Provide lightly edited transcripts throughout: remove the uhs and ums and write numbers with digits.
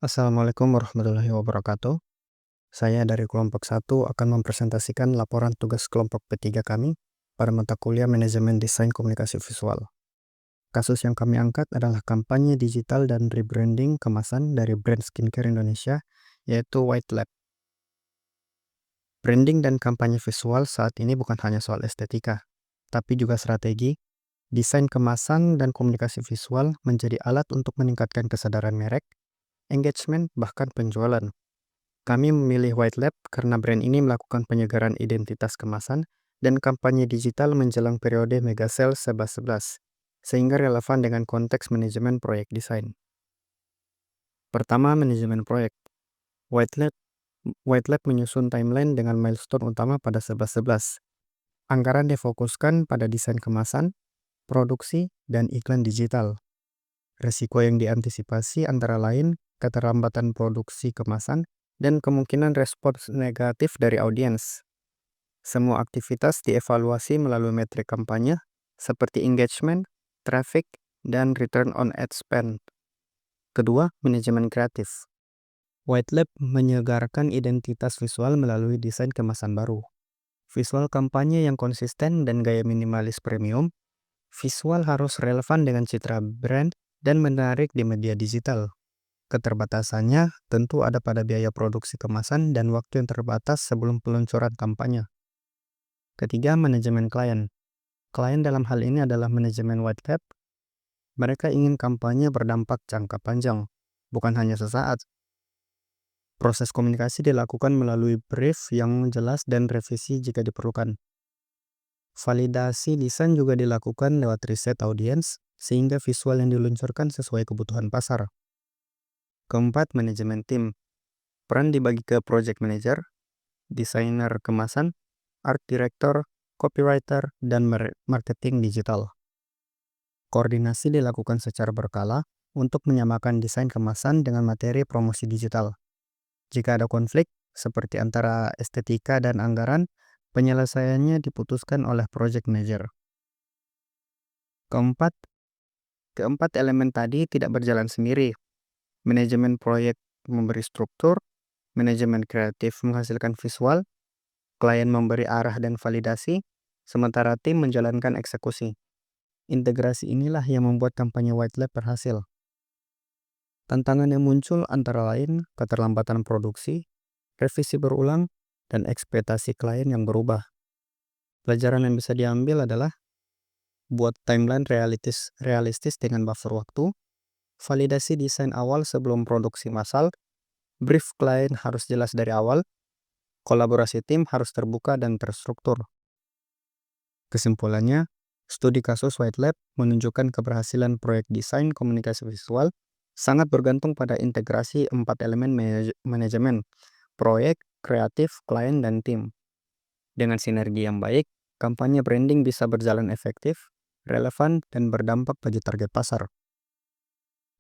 Assalamualaikum warahmatullahi wabarakatuh. Saya dari kelompok 1 akan mempresentasikan laporan tugas kelompok P3 kami pada mata kuliah Manajemen Desain Komunikasi Visual. Kasus yang kami angkat adalah kampanye digital dan rebranding kemasan dari brand skincare Indonesia, yaitu White Lab. Branding dan kampanye visual saat ini bukan hanya soal estetika, tapi juga strategi. Desain kemasan dan komunikasi visual menjadi alat untuk meningkatkan kesadaran merek, engagement, bahkan penjualan. Kami memilih White Lab karena brand ini melakukan penyegaran identitas kemasan dan kampanye digital menjelang periode mega sale 11.11, sehingga relevan dengan konteks manajemen proyek desain. Pertama, manajemen proyek. White Lab, White Lab menyusun timeline dengan milestone utama pada 11.11. Anggaran difokuskan pada desain kemasan, produksi, dan iklan digital. Risiko yang diantisipasi antara lain keterlambatan produksi kemasan dan kemungkinan respons negatif dari audiens. Semua aktivitas dievaluasi melalui metrik kampanye seperti engagement, traffic, dan return on ad spend. Kedua, manajemen kreatif. White Lab menyegarkan identitas visual melalui desain kemasan baru. Visual kampanye yang konsisten dan gaya minimalis premium, visual harus relevan dengan citra brand dan menarik di media digital. Keterbatasannya tentu ada pada biaya produksi kemasan dan waktu yang terbatas sebelum peluncuran kampanye. Ketiga, manajemen klien. Klien dalam hal ini adalah manajemen White Lab. Mereka ingin kampanye berdampak jangka panjang, bukan hanya sesaat. Proses komunikasi dilakukan melalui brief yang jelas dan revisi jika diperlukan. Validasi desain juga dilakukan lewat riset audiens, sehingga visual yang diluncurkan sesuai kebutuhan pasar. Keempat, manajemen tim. Peran dibagi ke project manager, desainer kemasan, art director, copywriter, dan marketing digital. Koordinasi dilakukan secara berkala untuk menyamakan desain kemasan dengan materi promosi digital. Jika ada konflik, seperti antara estetika dan anggaran, penyelesaiannya diputuskan oleh project manager. Keempat elemen tadi tidak berjalan sendiri. Manajemen proyek memberi struktur, manajemen kreatif menghasilkan visual, klien memberi arah dan validasi, sementara tim menjalankan eksekusi. Integrasi inilah yang membuat kampanye White Lab berhasil. Tantangan yang muncul antara lain keterlambatan produksi, revisi berulang, dan ekspektasi klien yang berubah. Pelajaran yang bisa diambil adalah buat timeline realistis dengan buffer waktu, validasi desain awal sebelum produksi massal, brief klien harus jelas dari awal, kolaborasi tim harus terbuka dan terstruktur. Kesimpulannya, studi kasus White Lab menunjukkan keberhasilan proyek desain komunikasi visual sangat bergantung pada integrasi 4 elemen manajemen, proyek, kreatif, klien, dan tim. Dengan sinergi yang baik, kampanye branding bisa berjalan efektif, relevan, dan berdampak bagi target pasar.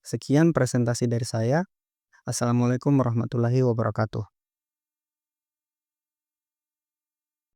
Sekian presentasi dari saya. Assalamualaikum warahmatullahi wabarakatuh.